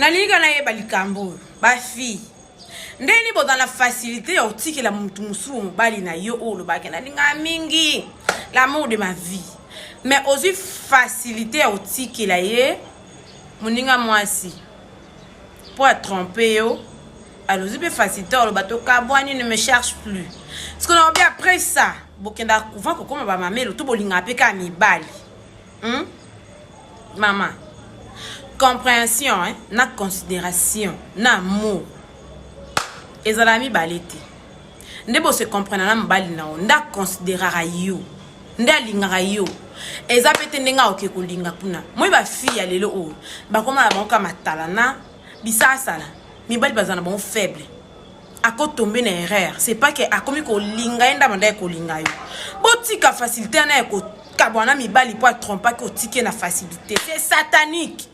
Naliga na ye balikambo ba fille ndeni bo dans la facilité ya otiki la mutu musu bali na yo olo ba kena ninga mingi l'amour de ma vie mais aussi facilité ya otiki la ye muninga mwasi pour tromper yo alors c'est facilité olo bato kabwani ne me cherche plus parce que on bien après ça bokenda couvent ko koma ba mamelo to bolinga pe ka mibali maman compréhension hein na considération na amour ezalami balete ndebo se comprendre na mbali na nda considérera yo nda lingara yo eza pete ndenga oke kolinga kuna moi ba fille lelo o ba koma na banka matala na bisasala mibali bazana bon faible ako tomber na erreur c'est pas que akomi ko linga enda manda ko linga yo botika facilité na ko kabwana mibali pour tromper ko tike na facilité c'est satanique